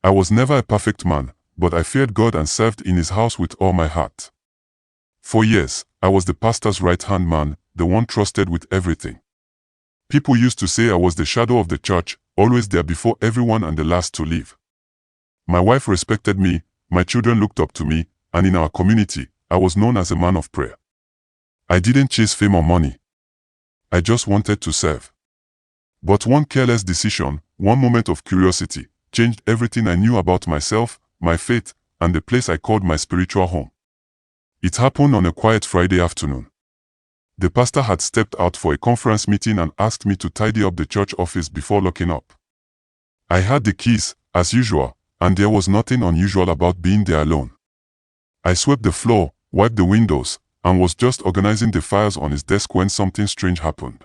I was never a perfect man, but I feared God and served in His house with all my heart. For years, I was the pastor's right-hand man, the one trusted with everything. People used to say I was the shadow of the church, always there before everyone and the last to leave. My wife respected me, my children looked up to me, and in our community, I was known as a man of prayer. I didn't chase fame or money. I just wanted to serve. But one careless decision, one moment of curiosity, changed everything I knew about myself, my faith, and the place I called my spiritual home. It happened on a quiet Friday afternoon. The pastor had stepped out for a conference meeting and asked me to tidy up the church office before locking up. I had the keys, as usual, and there was nothing unusual about being there alone. I swept the floor, wiped the windows, and was just organizing the files on his desk when something strange happened.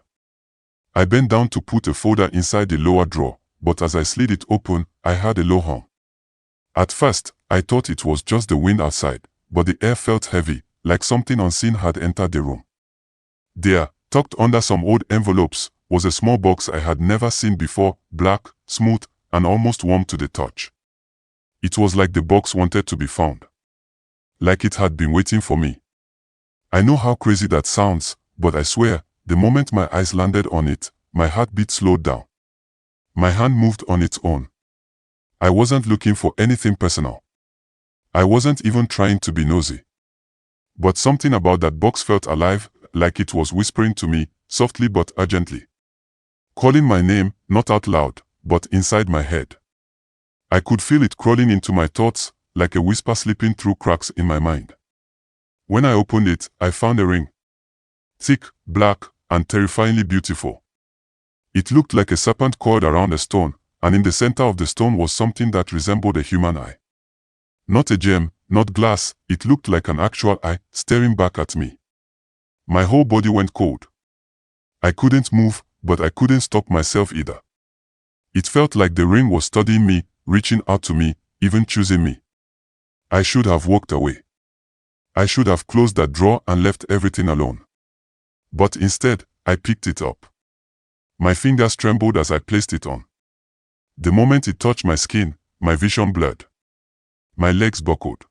I bent down to put a folder inside the lower drawer, but as I slid it open, I heard a low hum. At first, I thought it was just the wind outside, but the air felt heavy, like something unseen had entered the room. There, tucked under some old envelopes, was a small box I had never seen before, black, smooth, and almost warm to the touch. It was like the box wanted to be found. Like it had been waiting for me. I know how crazy that sounds, but I swear, the moment my eyes landed on it, my heartbeat slowed down. My hand moved on its own. I wasn't looking for anything personal. I wasn't even trying to be nosy. But something about that box felt alive, like it was whispering to me, softly but urgently. Calling my name, not out loud, but inside my head. I could feel it crawling into my thoughts, like a whisper slipping through cracks in my mind. When I opened it, I found a ring. Thick, black, and terrifyingly beautiful. It looked like a serpent coiled around a stone, and in the center of the stone was something that resembled a human eye. Not a gem, not glass, it looked like an actual eye, staring back at me. My whole body went cold. I couldn't move, but I couldn't stop myself either. It felt like the ring was studying me, reaching out to me, even choosing me. I should have walked away. I should have closed that drawer and left everything alone. But instead, I picked it up. My fingers trembled as I placed it on. The moment it touched my skin, my vision blurred. My legs buckled.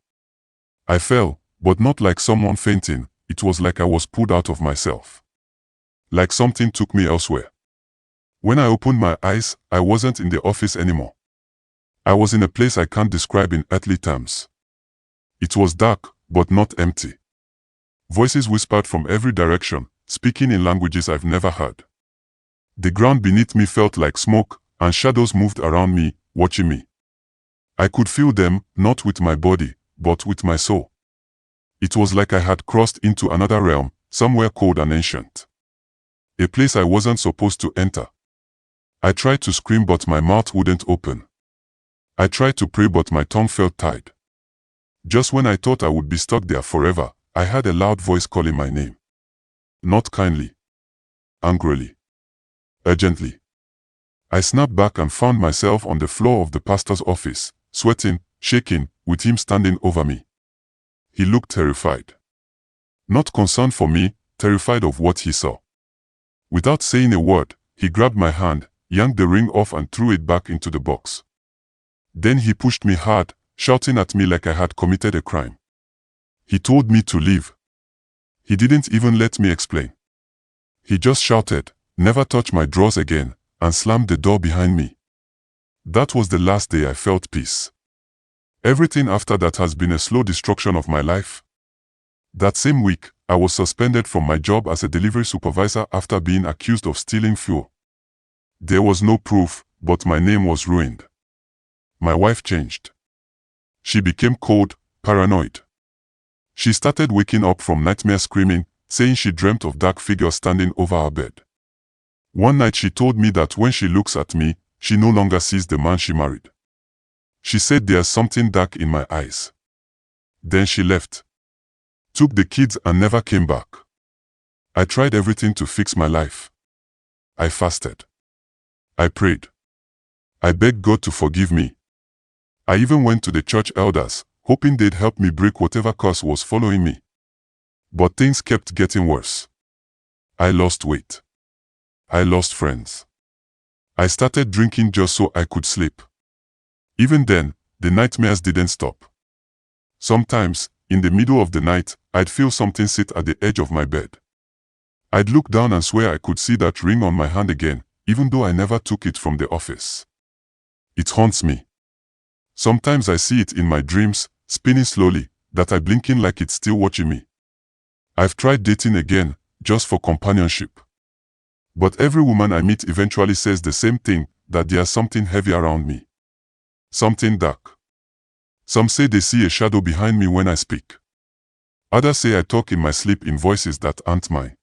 I fell, but not like someone fainting, it was like I was pulled out of myself. Like something took me elsewhere. When I opened my eyes, I wasn't in the office anymore. I was in a place I can't describe in earthly terms. It was dark, but not empty. Voices whispered from every direction, speaking in languages I've never heard. The ground beneath me felt like smoke, and shadows moved around me, watching me. I could feel them, not with my body, but with my soul. It was like I had crossed into another realm, somewhere cold and ancient. A place I wasn't supposed to enter. I tried to scream but my mouth wouldn't open. I tried to pray but my tongue felt tied. Just when I thought I would be stuck there forever, I heard a loud voice calling my name. Not kindly. Angrily. Urgently. I snapped back and found myself on the floor of the pastor's office, sweating, shaking, with him standing over me. He looked terrified. Not concerned for me, terrified of what he saw. Without saying a word, he grabbed my hand, yanked the ring off and threw it back into the box. Then he pushed me hard, shouting at me like I had committed a crime. He told me to leave. He didn't even let me explain. He just shouted, "Never touch my drawers again," and slammed the door behind me. That was the last day I felt peace. Everything after that has been a slow destruction of my life. That same week, I was suspended from my job as a delivery supervisor after being accused of stealing fuel. There was no proof, but my name was ruined. My wife changed. She became cold, paranoid. She started waking up from nightmares screaming, saying she dreamt of dark figures standing over her bed. One night she told me that when she looks at me, she no longer sees the man she married. She said there's something dark in my eyes. Then she left. Took the kids and never came back. I tried everything to fix my life. I fasted. I prayed. I begged God to forgive me. I even went to the church elders, hoping they'd help me break whatever curse was following me. But things kept getting worse. I lost weight. I lost friends. I started drinking just so I could sleep. Even then, the nightmares didn't stop. Sometimes, in the middle of the night, I'd feel something sit at the edge of my bed. I'd look down and swear I could see that ring on my hand again, even though I never took it from the office. It haunts me. Sometimes I see it in my dreams, spinning slowly, that I blinking like it's still watching me. I've tried dating again, just for companionship. But every woman I meet eventually says the same thing, that there's something heavy around me. Something dark. Some say they see a shadow behind me when I speak. Others say I talk in my sleep in voices that aren't mine.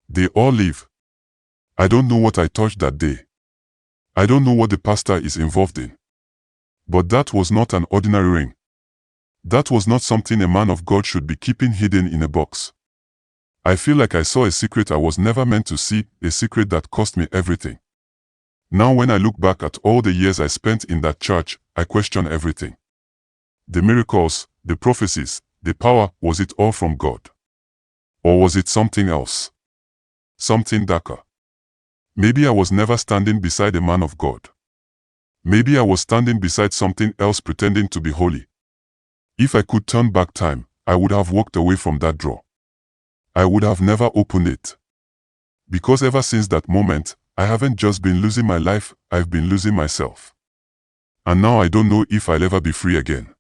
They all leave. I don't know what I touched that day. I don't know what the pastor is involved in. But that was not an ordinary ring. That was not something a man of God should be keeping hidden in a box. I feel like I saw a secret I was never meant to see, a secret that cost me everything. Now when I look back at all the years I spent in that church, I question everything. The miracles, the prophecies, the power, was it all from God? Or was it something else? Something darker? Maybe I was never standing beside a man of God. Maybe I was standing beside something else pretending to be holy. If I could turn back time, I would have walked away from that drawer. I would have never opened it. Because ever since that moment, I haven't just been losing my life, I've been losing myself. And now I don't know if I'll ever be free again.